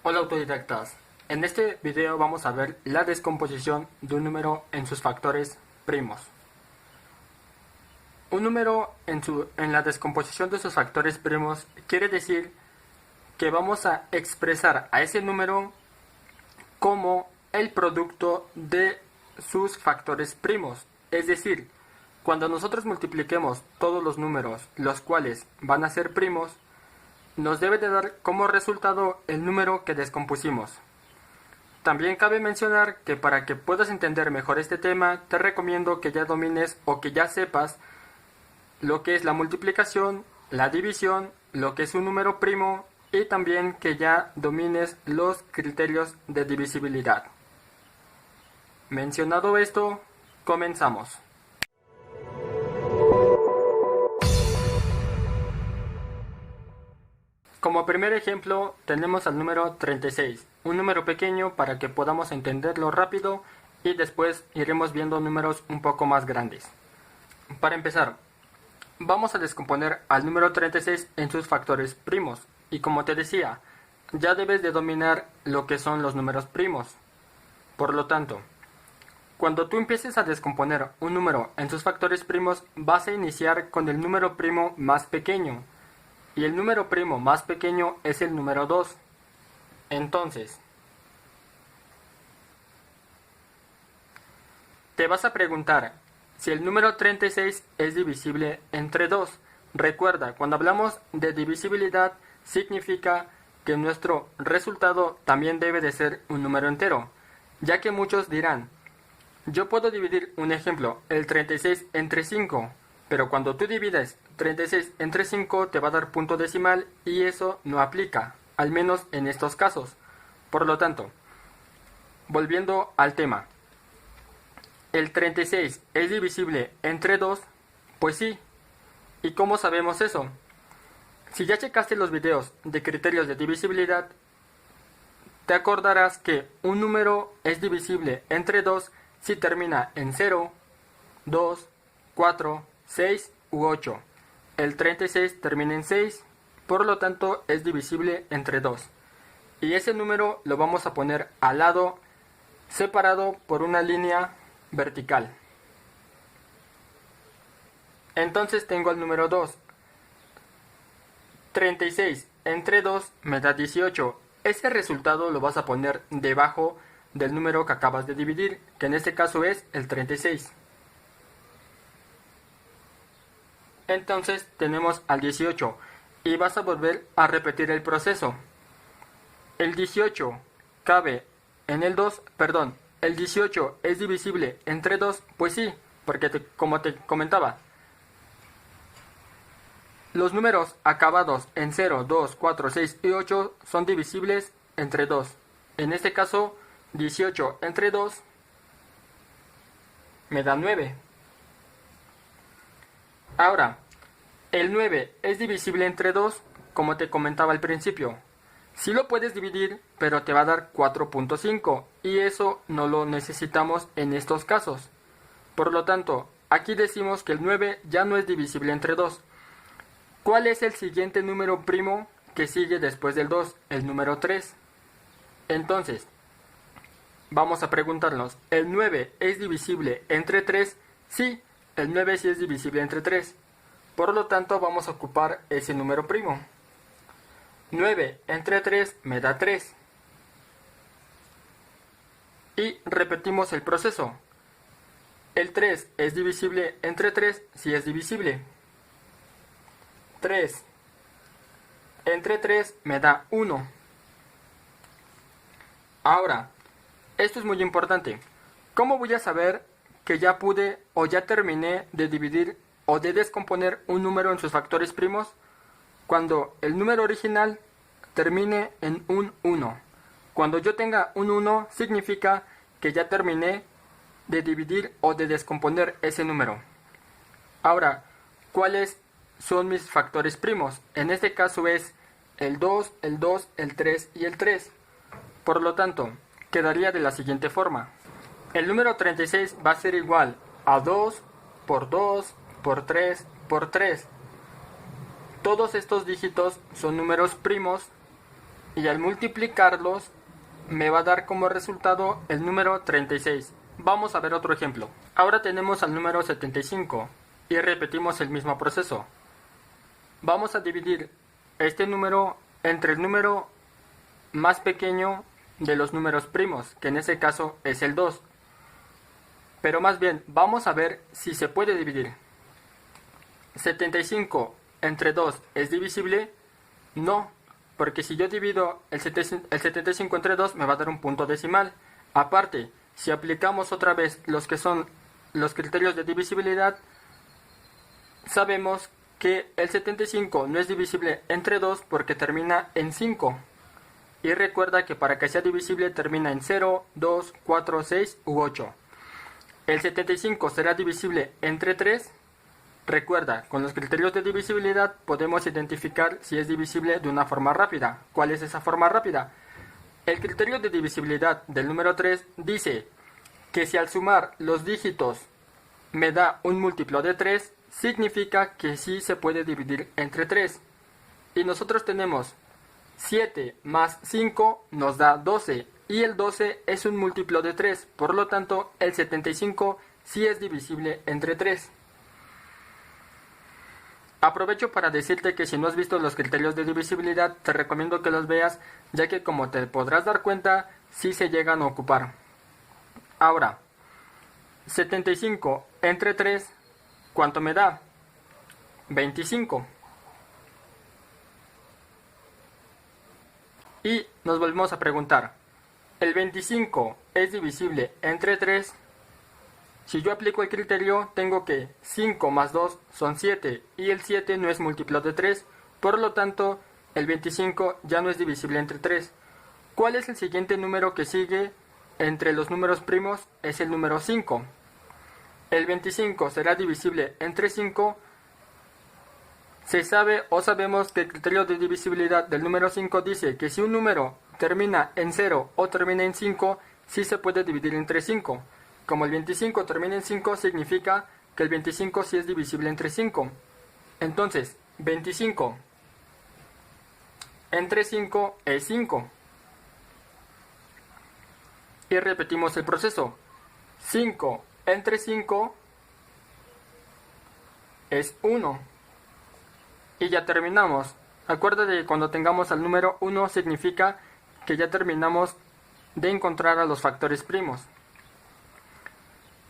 Hola autodidactas, en este video vamos a ver la descomposición de un número en sus factores primos. Un número en la descomposición de sus factores primos quiere decir que vamos a expresar a ese número como el producto de sus factores primos. Es decir, cuando nosotros multipliquemos todos los números, los cuales van a ser primos, nos debe de dar como resultado el número que descompusimos. También cabe mencionar que para que puedas entender mejor este tema, te recomiendo que ya domines o que ya sepas lo que es la multiplicación, la división, lo que es un número primo y también que ya domines los criterios de divisibilidad. Mencionado esto, comenzamos. Como primer ejemplo tenemos al número 36, un número pequeño para que podamos entenderlo rápido y después iremos viendo números un poco más grandes. Para empezar, vamos a descomponer al número 36 en sus factores primos y como te decía, ya debes de dominar lo que son los números primos. Por lo tanto, cuando tú empieces a descomponer un número en sus factores primos, vas a iniciar con el número primo más pequeño. Y el número primo más pequeño es el número 2. Entonces, te vas a preguntar si el número 36 es divisible entre 2. Recuerda, cuando hablamos de divisibilidad, significa que nuestro resultado también debe de ser un número entero, ya que muchos dirán, yo puedo dividir un ejemplo, el 36 entre 5, pero cuando tú divides 36 entre 5 te va a dar punto decimal y eso no aplica, al menos en estos casos. Por lo tanto, volviendo al tema, ¿el 36 es divisible entre 2? Pues sí. ¿Y cómo sabemos eso? Si ya checaste los videos de criterios de divisibilidad, te acordarás que un número es divisible entre 2 si termina en 0, 2, 4, 6 u 8. El 36 termina en 6, por lo tanto es divisible entre 2. Y ese número lo vamos a poner al lado, separado por una línea vertical. Entonces tengo el número 2. 36 entre 2 me da 18. Ese resultado lo vas a poner debajo del número que acabas de dividir, que en este caso es el 36. Entonces tenemos al 18 y vas a volver a repetir el proceso. El 18 cabe en el 2, perdón, el 18 es divisible entre 2, pues sí, porque como te comentaba, los números acabados en 0, 2, 4, 6 y 8 son divisibles entre 2. En este caso, 18 entre 2 me da 9. Ahora, el 9 es divisible entre 2, como te comentaba al principio. Sí lo puedes dividir, pero te va a dar 4.5 y eso no lo necesitamos en estos casos. Por lo tanto, aquí decimos que el 9 ya no es divisible entre 2. ¿Cuál es el siguiente número primo que sigue después del 2? El número 3. Entonces, vamos a preguntarnos, ¿el 9 es divisible entre 3? Sí, el 9 sí es divisible entre 3. Por lo tanto, vamos a ocupar ese número primo. 9 entre 3 me da 3. Y repetimos el proceso. ¿El 3 es divisible entre 3? Sí es divisible. 3 entre 3 me da 1. Ahora, esto es muy importante. ¿Cómo voy a saber que ya pude o ya terminé de dividir o de descomponer un número en sus factores primos? Cuando el número original termine en un 1. Cuando yo tenga un 1 significa que ya terminé de dividir o de descomponer ese número. Ahora, ¿cuáles son mis factores primos? En este caso es el 2, el 2, el 3 y el 3. Por lo tanto, quedaría de la siguiente forma. El número 36 va a ser igual a 2 por 2 por 3 por 3. Todos estos dígitos son números primos y al multiplicarlos me va a dar como resultado el número 36. Vamos a ver otro ejemplo. Ahora tenemos al número 75 y repetimos el mismo proceso. Vamos a dividir este número entre el número más pequeño de los números primos, que en ese caso es el 2. Pero más bien, vamos a ver si se puede dividir. 75 entre 2 es divisible. No, porque si yo divido el 75 entre 2 me va a dar un punto decimal. Aparte, si aplicamos otra vez los que son los criterios de divisibilidad, sabemos que el 75 no es divisible entre 2 porque termina en 5. Y recuerda que para que sea divisible termina en 0, 2, 4, 6 u 8. El 75 será divisible entre 3. Recuerda, con los criterios de divisibilidad podemos identificar si es divisible de una forma rápida. ¿Cuál es esa forma rápida? El criterio de divisibilidad del número 3 dice que si al sumar los dígitos me da un múltiplo de 3, significa que sí se puede dividir entre 3. Y nosotros tenemos 7 más 5 nos da 12, y el 12 es un múltiplo de 3, por lo tanto el 75 sí es divisible entre 3. Aprovecho para decirte que si no has visto los criterios de divisibilidad, te recomiendo que los veas, ya que como te podrás dar cuenta, sí se llegan a ocupar. Ahora, 75 entre 3, ¿cuánto me da? 25. Y nos volvemos a preguntar, ¿el 25 es divisible entre 3? Si yo aplico el criterio, tengo que 5 más 2 son 7, y el 7 no es múltiplo de 3, por lo tanto, el 25 ya no es divisible entre 3. ¿Cuál es el siguiente número que sigue entre los números primos? Es el número 5. El 25 será divisible entre 5. Se sabe o sabemos que el criterio de divisibilidad del número 5 dice que si un número termina en 0 o termina en 5, sí se puede dividir entre 5. Como el 25 termina en 5, significa que el 25 sí es divisible entre 5. Entonces, 25 entre 5 es 5. Y repetimos el proceso. 5 entre 5 es 1. Y ya terminamos. Acuérdate que cuando tengamos al número 1 significa que ya terminamos de encontrar a los factores primos.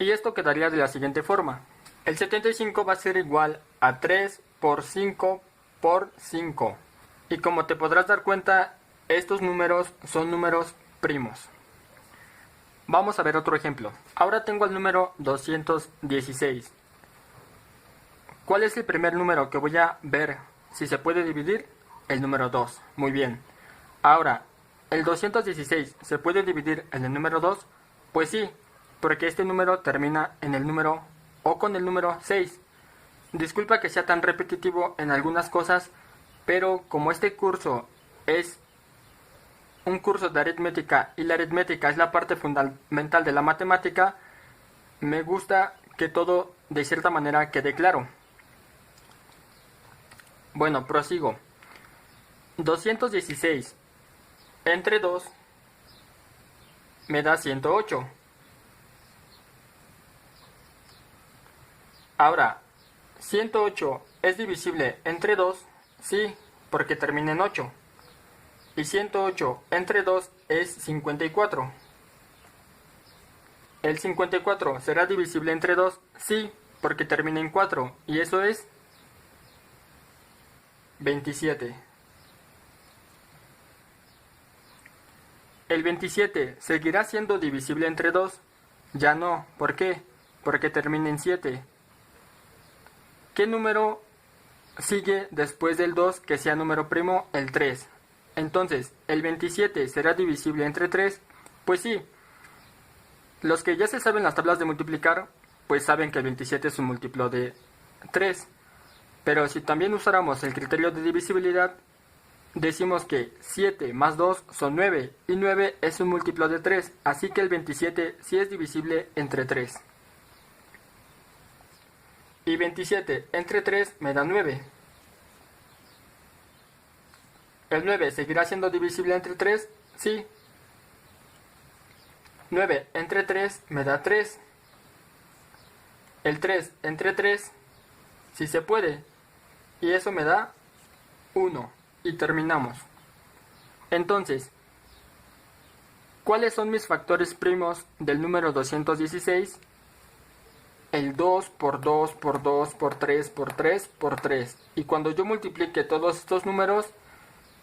Y esto quedaría de la siguiente forma. El 75 va a ser igual a 3 por 5 por 5. Y como te podrás dar cuenta, estos números son números primos. Vamos a ver otro ejemplo. Ahora tengo el número 216. ¿Cuál es el primer número que voy a ver si se puede dividir? El número 2. Muy bien. Ahora, ¿el 216 se puede dividir en el número 2? Pues sí, porque este número termina en el número o con el número 6. Disculpa que sea tan repetitivo en algunas cosas, pero como este curso es un curso de aritmética y la aritmética es la parte fundamental de la matemática, me gusta que todo de cierta manera quede claro. Bueno, prosigo. 216 entre 2 me da 108. Ahora, 108 es divisible entre 2, sí, porque termina en 8. Y 108 entre 2 es 54. ¿El 54 será divisible entre 2? Sí, porque termina en 4, y eso es 27. ¿El 27 seguirá siendo divisible entre 2? Ya no. ¿Por qué? Porque termina en 7. ¿Qué número sigue después del 2 que sea número primo? El 3. Entonces, ¿el 27 será divisible entre 3? Pues sí. Los que ya se saben las tablas de multiplicar, pues saben que el 27 es un múltiplo de 3. Pero si también usáramos el criterio de divisibilidad, decimos que 7 más 2 son 9, y 9 es un múltiplo de 3, así que el 27 sí es divisible entre 3. Y 27 entre 3 me da 9. ¿El 9 seguirá siendo divisible entre 3? Sí. 9 entre 3 me da 3. El 3 entre 3, sí se puede. Y eso me da 1. Y terminamos. Entonces, ¿cuáles son mis factores primos del número 216? El 2 por 2 por 2 por 3 por 3 por 3. Y cuando yo multiplique todos estos números,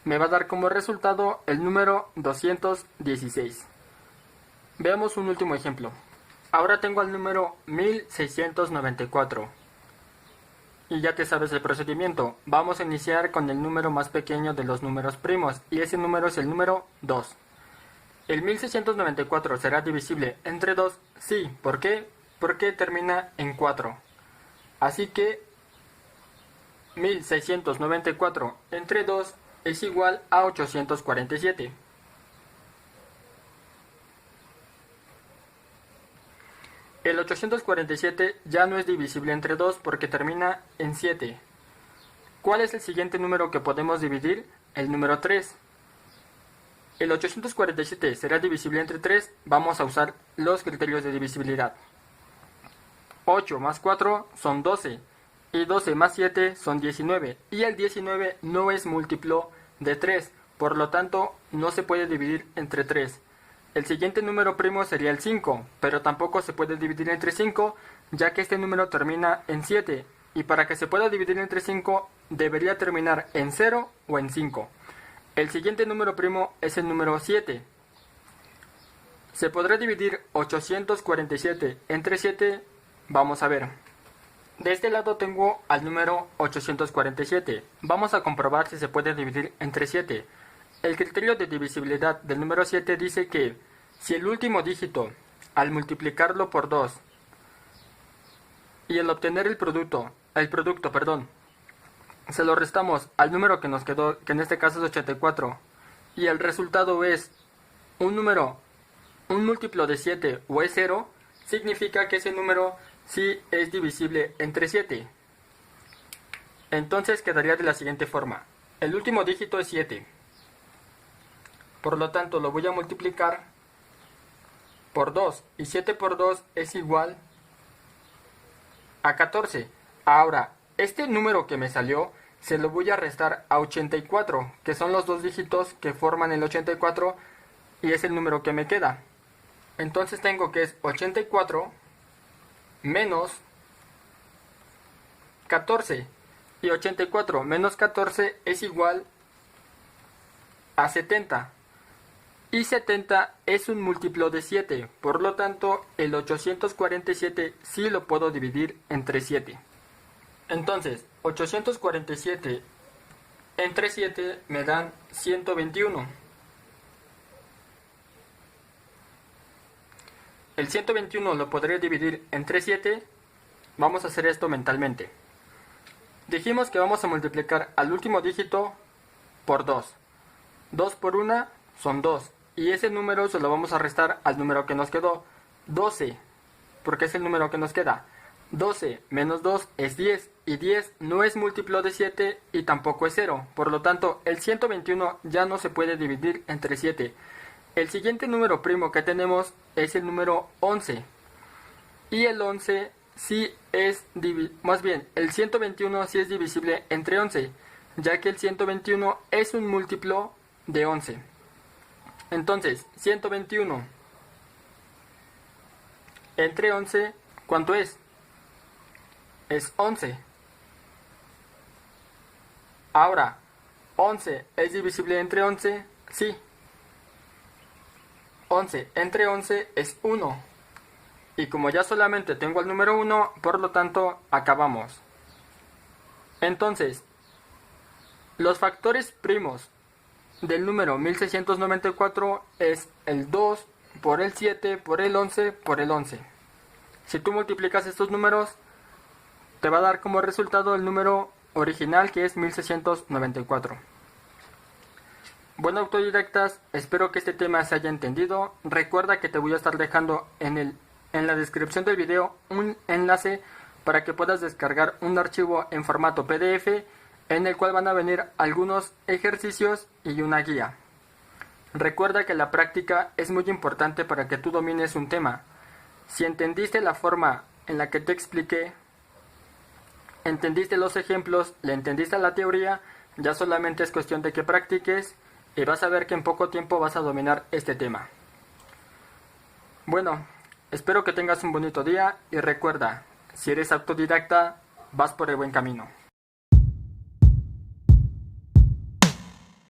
me va a dar como resultado el número 216. Veamos un último ejemplo. Ahora tengo el número 1694. Y ya te sabes el procedimiento. Vamos a iniciar con el número más pequeño de los números primos. Y ese número es el número 2. ¿El 1694 será divisible entre 2? Sí. ¿Por qué? Porque termina en 4. Así que 1694 entre 2 es igual a 847. El 847 ya no es divisible entre 2 porque termina en 7. ¿Cuál es el siguiente número que podemos dividir? El número 3. ¿El 847 será divisible entre 3? Vamos a usar los criterios de divisibilidad. 8 más 4 son 12. Y 12 más 7 son 19. Y el 19 no es múltiplo de 3. Por lo tanto, no se puede dividir entre 3. El siguiente número primo sería el 5, pero tampoco se puede dividir entre 5, ya que este número termina en 7, y para que se pueda dividir entre 5, debería terminar en 0 o en 5. El siguiente número primo es el número 7. ¿Se podrá dividir 847 entre 7? Vamos a ver. De este lado tengo al número 847. Vamos a comprobar si se puede dividir entre 7. El criterio de divisibilidad del número 7 dice que si el último dígito, al multiplicarlo por 2 y al obtener el producto, se lo restamos al número que nos quedó, que en este caso es 84, y el resultado es un múltiplo de 7 o es 0, significa que ese número sí es divisible entre 7. Entonces quedaría de la siguiente forma. El último dígito es 7. Por lo tanto, lo voy a multiplicar por 2. Y 7 por 2 es igual a 14. Ahora, este número que me salió, se lo voy a restar a 84, que son los dos dígitos que forman el 84, y es el número que me queda. Entonces tengo que es 84 menos 14. Y 84 menos 14 es igual a 70. Y 70 es un múltiplo de 7, por lo tanto el 847 sí lo puedo dividir entre 7. Entonces, 847 entre 7 me dan 121. El 121 lo podré dividir entre 7. Vamos a hacer esto mentalmente. Dijimos que vamos a multiplicar al último dígito por 2. 2 por 1 son 2. Y ese número se lo vamos a restar al número que nos quedó, 12, porque es el número que nos queda. 12 menos 2 es 10, y 10 no es múltiplo de 7 y tampoco es 0. Por lo tanto, el 121 ya no se puede dividir entre 7. El siguiente número primo que tenemos es el número 11. Y el 11 sí es el 121 sí es divisible entre 11, ya que el 121 es un múltiplo de 11. Entonces, 121 entre 11, ¿cuánto es? Es 11. Ahora, ¿11 es divisible entre 11? Sí. 11 entre 11 es 1. Y como ya solamente tengo el número 1, por lo tanto, acabamos. Entonces, los factores primos del número 1694 es el 2 por el 7 por el 11 por el 11. Si tú multiplicas estos números, te va a dar como resultado el número original, que es 1694. Bueno, autodidactas, espero que este tema se haya entendido. Recuerda que te voy a estar dejando en la descripción del video un enlace para que puedas descargar un archivo en formato PDF en el cual van a venir algunos ejercicios y una guía. Recuerda que la práctica es muy importante para que tú domines un tema. Si entendiste la forma en la que te expliqué, entendiste los ejemplos, le entendiste la teoría, ya solamente es cuestión de que practiques y vas a ver que en poco tiempo vas a dominar este tema. Bueno, espero que tengas un bonito día y recuerda, si eres autodidacta, vas por el buen camino.